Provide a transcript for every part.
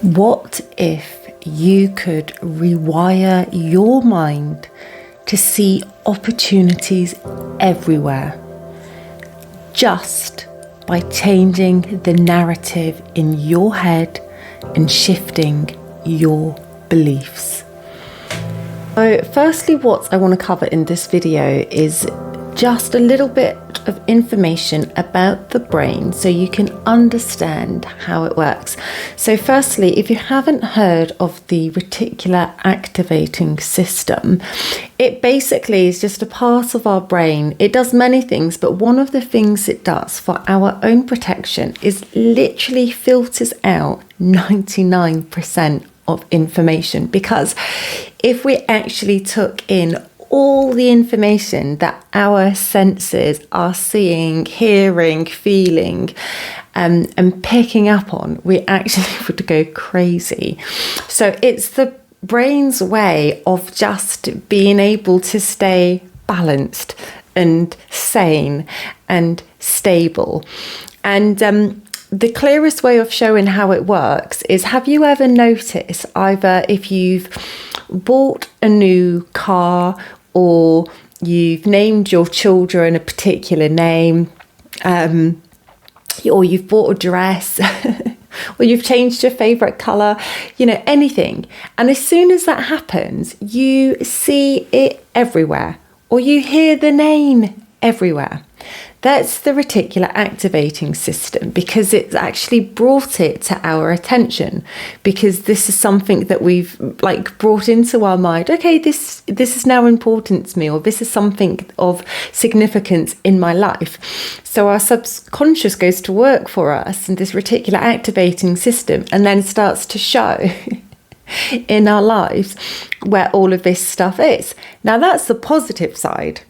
What if you could rewire your mind to see opportunities everywhere, just by changing the narrative in your head and shifting your beliefs? So firstly, what I want to cover in this video is just a little bit of information about the brain so you can understand how it works. So firstly, if you haven't heard of the Reticular Activating System, it basically is just a part of our brain. It does many things, but one of the things it does for our own protection is literally filters out 99% of information. Because if we actually took in all the information that our senses are seeing, hearing, feeling, and picking up on, we actually would go crazy. So it's the brain's way of just being able to stay balanced and sane and stable. And the clearest way of showing how it works is, have you ever noticed, either if you've bought a new car or you've named your children a particular name, or you've bought a dress, or you've changed your favourite colour, anything. And as soon as that happens, you see it everywhere, or you hear the name everywhere. That's the reticular activating system, because it's actually brought it to our attention, because this is something that we've brought into our mind. Okay, this is now important to me, or this is something of significance in my life. So our subconscious goes to work for us in this reticular activating system, and then starts to show in our lives where all of this stuff is. Now that's the positive side.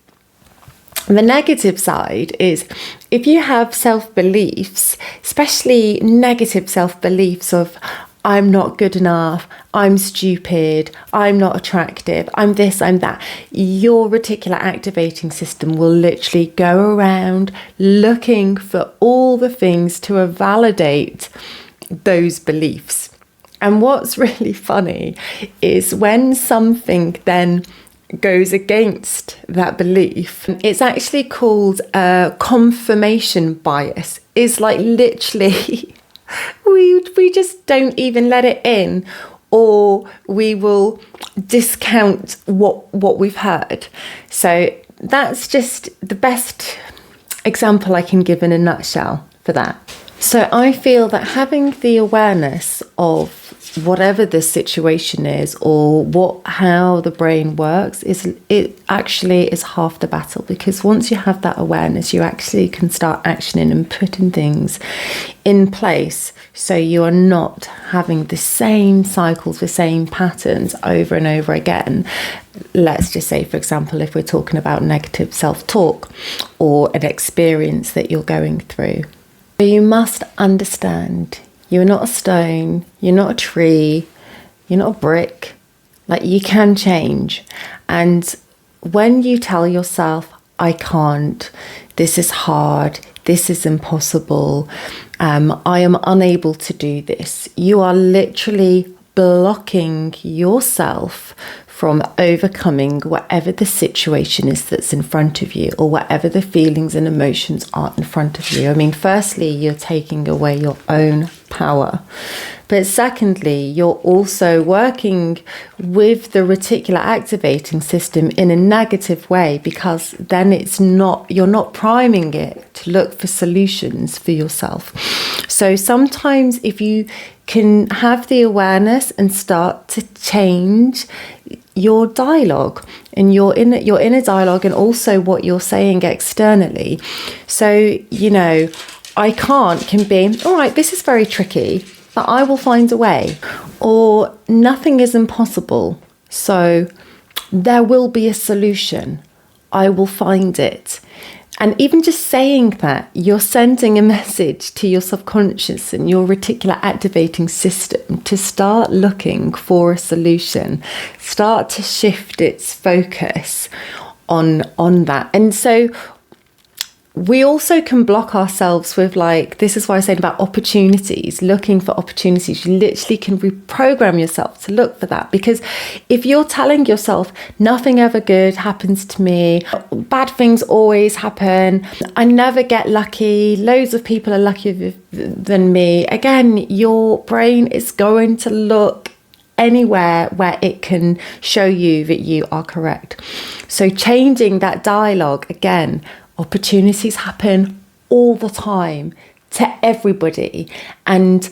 The negative side is, if you have self-beliefs, especially negative self-beliefs of, I'm not good enough, I'm stupid, I'm not attractive, I'm this, I'm that, your reticular activating system will literally go around looking for all the things to validate those beliefs. And what's really funny is when something then goes against that belief, it's actually called confirmation bias. It's literally we just don't even let it in, or we will discount what we've heard. So that's just the best example I can give in a nutshell for that. So I feel that having the awareness of whatever the situation is, or how the brain works, it actually is half the battle. Because once you have that awareness, you actually can start actioning and putting things in place, so you are not having the same cycles, the same patterns over and over again. Let's just say, for example, if we're talking about negative self-talk or an experience that you're going through. You must understand, you're not a stone, you're not a tree, you're not a brick. You can change. And when you tell yourself, I can't, this is hard, this is impossible, I am unable to do this, you are literally blocking yourself from overcoming whatever the situation is that's in front of you, or whatever the feelings and emotions are in front of you. I mean, firstly, you're taking away your own power. But secondly, you're also working with the reticular activating system in a negative way, because then you're not priming it to look for solutions for yourself. So sometimes if you can have the awareness and start to change your dialogue and your inner dialogue, and also what you're saying externally. So, I can't can be, all right, this is very tricky, but I will find a way. Or nothing is impossible, so there will be a solution. I will find it. And even just saying that, you're sending a message to your subconscious and your reticular activating system to start looking for a solution, start to shift its focus on that. And so we also can block ourselves with, like, this is why I said about opportunities, looking for opportunities. You literally can reprogram yourself to look for that. Because if you're telling yourself, nothing ever good happens to me, bad things always happen, I never get lucky, loads of people are luckier than me, again, your brain is going to look anywhere where it can show you that you are correct. So changing that dialogue, again, opportunities happen all the time to everybody, and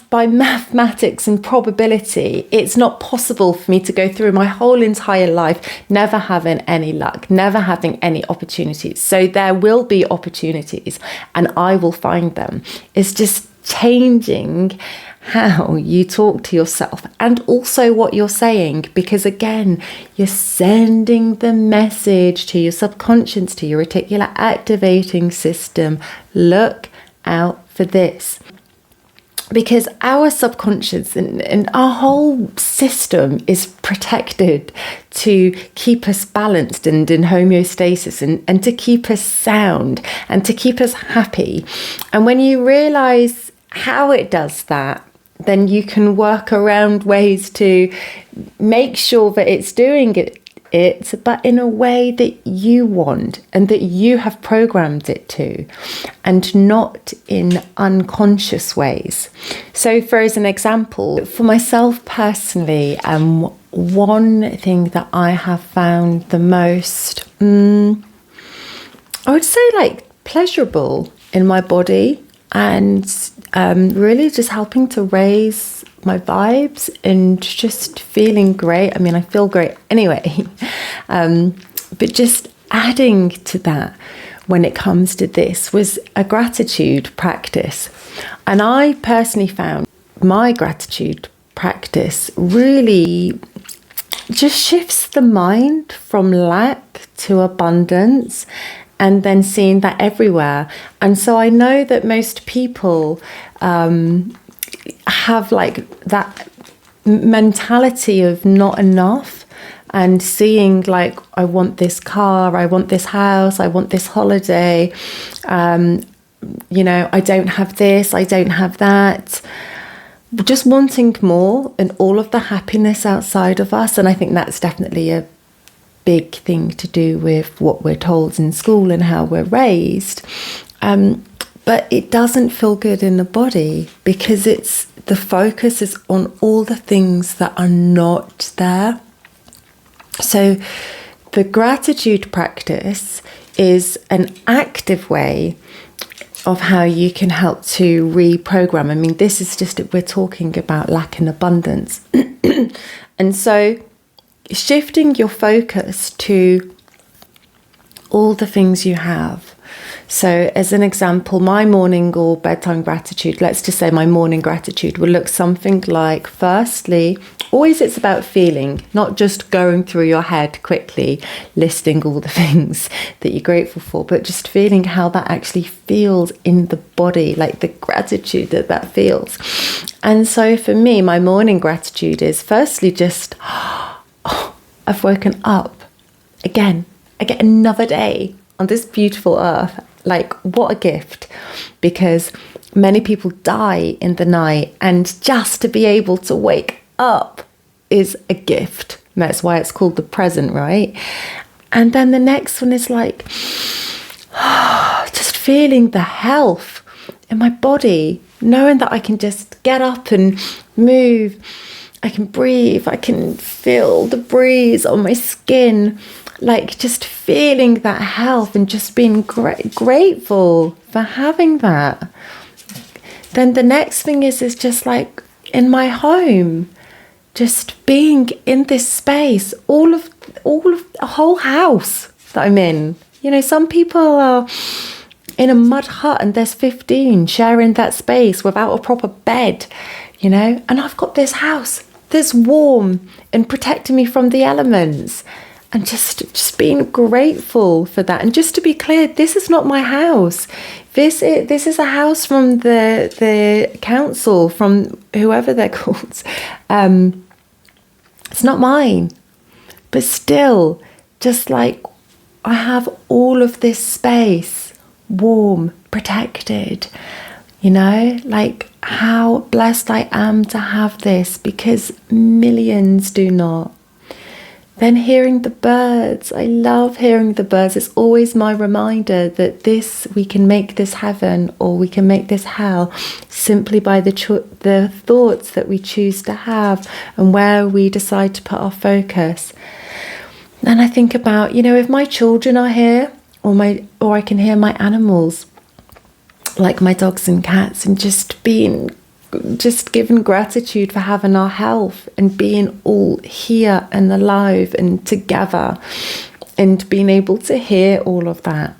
by mathematics and probability, it's not possible for me to go through my whole entire life never having any luck, never having any opportunities. So there will be opportunities and I will find them. It's just changing how you talk to yourself and also what you're saying, because again, you're sending the message to your subconscious, to your reticular activating system, look out for this. Because our subconscious and our whole system is protected to keep us balanced and in homeostasis, and to keep us sound and to keep us happy. And when you realize how it does that, then you can work around ways to make sure that it's doing it, but in a way that you want and that you have programmed it to, and not in unconscious ways. So for as an example, for myself personally, one thing that I have found the most, I would say, like, pleasurable in my body, and really just helping to raise my vibes and just feeling great. I mean, I feel great anyway, but just adding to that when it comes to this was a gratitude practice. And I personally found my gratitude practice really just shifts the mind from lack to abundance, and then seeing that everywhere. And so I know that most people have like that mentality of not enough, and seeing like, I want this car, I want this house, I want this holiday, you know, I don't have this, I don't have that, just wanting more and all of the happiness outside of us. And I think that's definitely a big thing to do with what we're told in school and how we're raised, but it doesn't feel good in the body, because the focus is on all the things that are not there. So the gratitude practice is an active way of how you can help to reprogram. I mean, this is just, we're talking about lack and abundance. And so shifting your focus to all the things you have. So as an example, my morning or bedtime gratitude, let's just say my morning gratitude will look something like, firstly, always it's about feeling, not just going through your head quickly, listing all the things that you're grateful for, but just feeling how that actually feels in the body, like the gratitude that feels. And so for me, my morning gratitude is firstly just, oh, I've woken up again. I get another day on this beautiful earth. Like, what a gift, because many people die in the night, and just to be able to wake up is a gift. And that's why it's called the present, right? And then the next one is like, just feeling the health in my body, knowing that I can just get up and move. I can breathe, I can feel the breeze on my skin, like just feeling that health and just being grateful for having that. Then the next thing is just like in my home, just being in this space, all of a whole house that I'm in. You know, some people are in a mud hut and there's 15 sharing that space without a proper bed, you know, and I've got this house that's warm and protecting me from the elements, and just being grateful for that. And just to be clear, this is not my house. This is a house from the council, from whoever they're called. It's not mine, but still, just like I have all of this space warm, protected. You know, like how blessed I am to have this, because millions do not. Then hearing the birds, I love hearing the birds. It's always my reminder that we can make this heaven or we can make this hell simply by the thoughts that we choose to have and where we decide to put our focus. And I think about, you know, if my children are here, or I can hear my animals, like my dogs and cats, and just given gratitude for having our health and being all here and alive and together, and being able to hear all of that.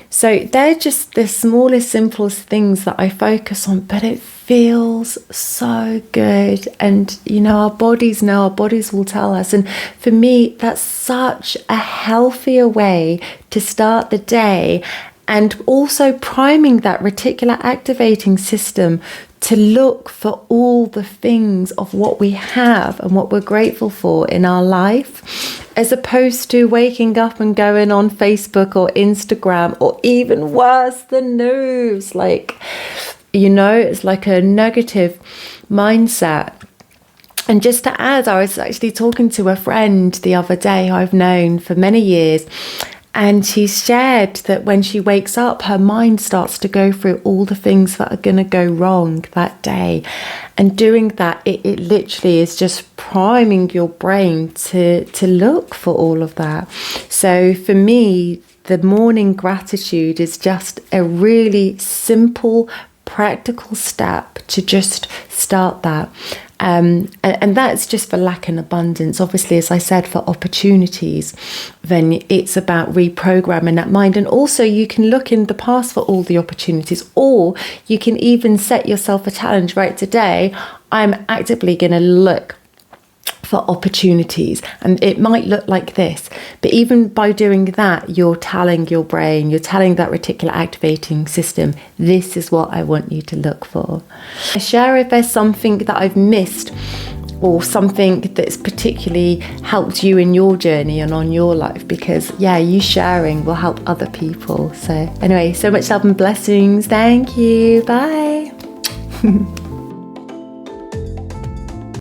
So they're just the smallest, simplest things that I focus on, but it feels so good. And you know, our bodies will tell us. And for me, that's such a healthier way to start the day, and also priming that reticular activating system to look for all the things of what we have and what we're grateful for in our life, as opposed to waking up and going on Facebook or Instagram, or even worse, the news. Like, you know, it's like a negative mindset. And just to add, I was actually talking to a friend the other day who I've known for many years, and she shared that when she wakes up, her mind starts to go through all the things that are going to go wrong that day. And doing that, it literally is just priming your brain to look for all of that. So for me, the morning gratitude is just a really simple, practical step to just start that. And that's just for lack and abundance. Obviously, as I said, for opportunities, then it's about reprogramming that mind. And also you can look in the past for all the opportunities, or you can even set yourself a challenge. Right, today I'm actively going to look for opportunities, and it might look like this, but even by doing that, you're telling your brain, you're telling that reticular activating system, this is what I want you to look for. Share if there's something that I've missed, or something that's particularly helped you in your journey and on your life, because you sharing will help other people. So anyway, so much love and blessings. Thank you. Bye.